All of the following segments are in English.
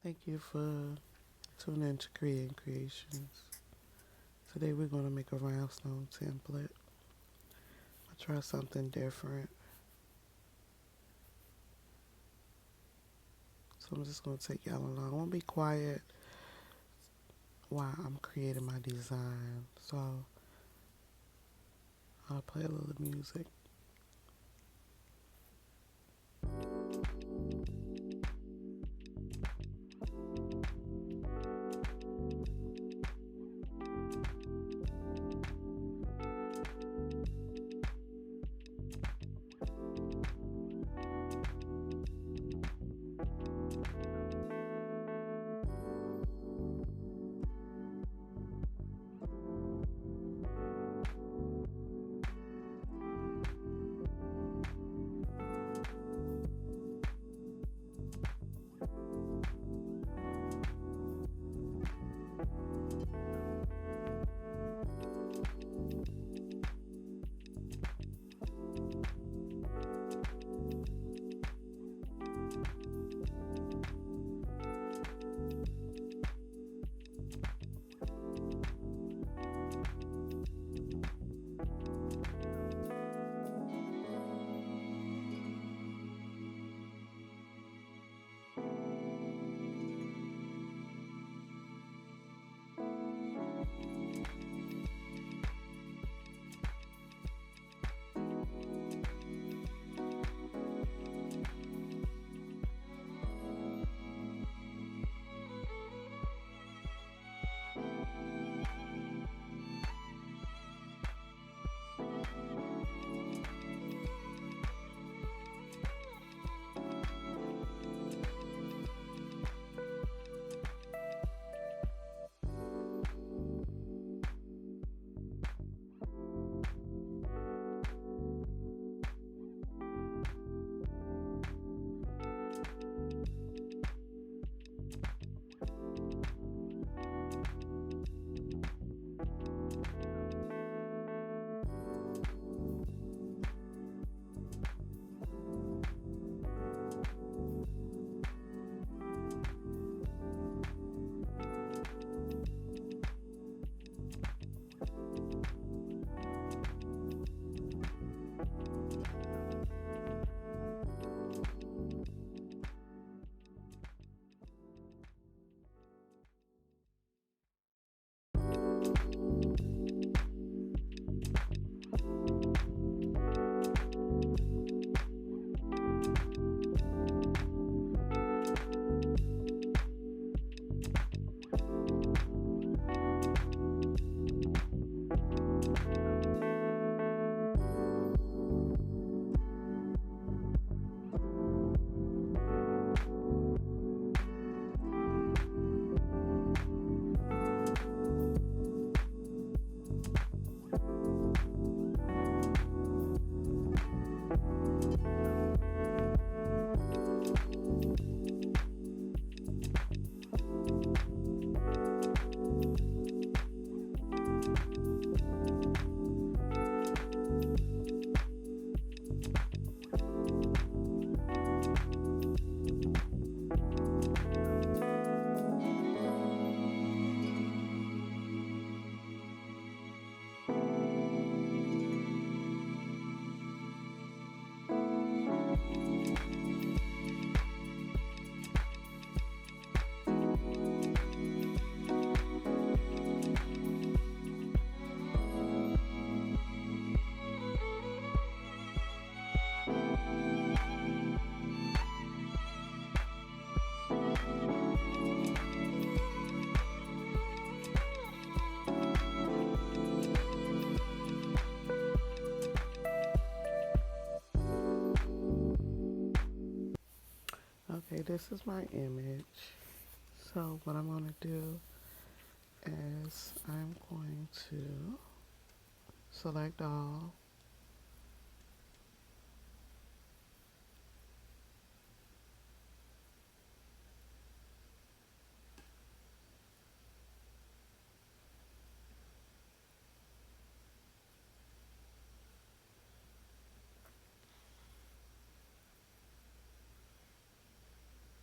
Thank you for tuning in to Creating Creations. Today we're going to make a rhinestone template. I'll try something different. So I'm just going to take y'all along. I want to be quiet while I'm creating my design. So I'll play a little music. Okay, this is my image. So what I'm going to do is I'm going to select all.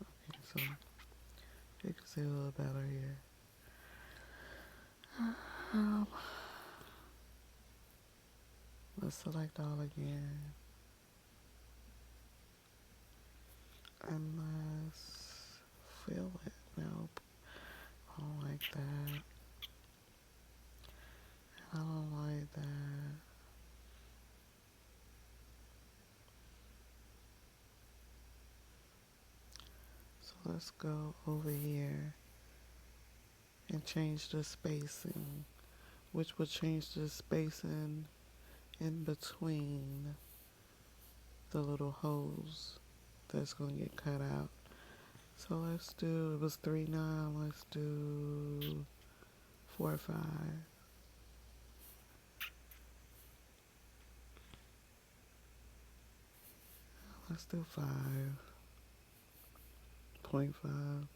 Okay, so You can see a little better here. Um, let's select all again. And let's fill it. Nope. I don't like that. I don't like that. So let's go over here and change the spacing, which will change the spacing in between the little holes that's going to get cut out. So let's do, it was 3-9, let's do 4-5. Let's do 5.5.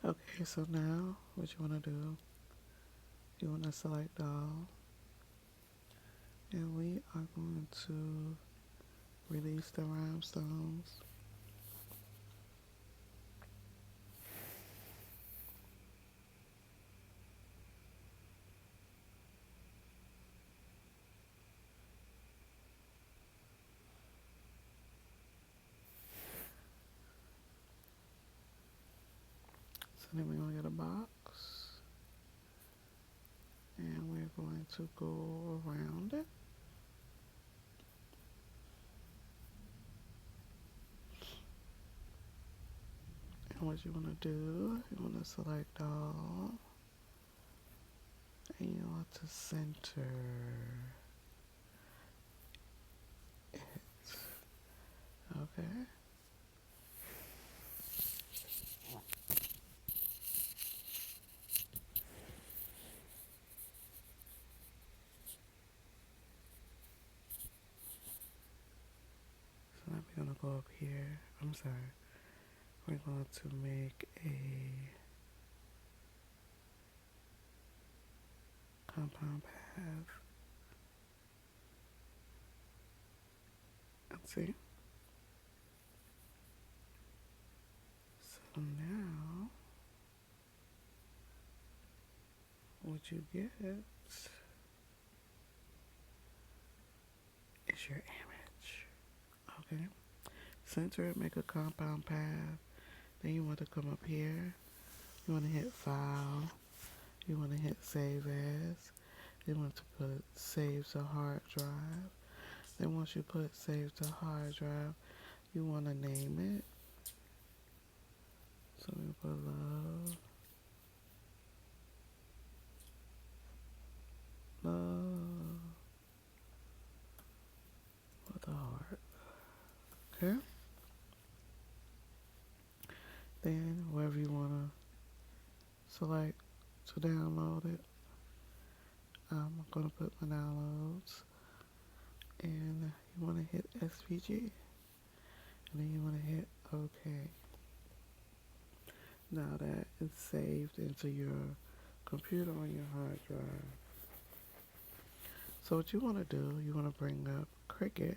Okay, so now what you want to do, you want to select all, and we are going to release the rhinestones. So then we're going to get a box, and we're going to go around it. And what you want to do, you want to select all, and you want to center it. Okay. So now we're going to go up here. I'm sorry. We're going to make a compound path. Let's see. So now, what you get is your image. Okay. Center it, make a compound path. Then you want to come up here. You want to hit File. You want to hit Save As. You want to put Save to Hard Drive. Then once you put Save to Hard Drive, you want to name it. So we put love. Love with a heart. Okay? Then wherever you want to select to download it, I'm going to put my downloads. And you want to hit SVG. And then you want to hit OK. Now that it's saved into your computer on your hard drive. So what you want to do, you want to bring up Cricut.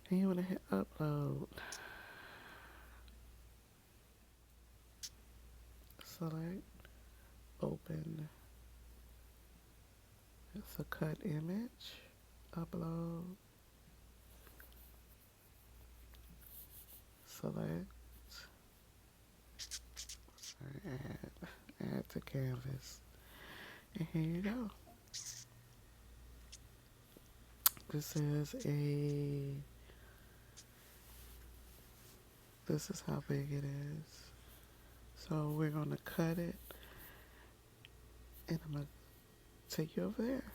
And you want to hit Upload. Select Open. It's a cut image. Upload. Select. Sorry, add to canvas. And here you go. This is how big it is. So we're going to cut it, and I'm going to take you over there.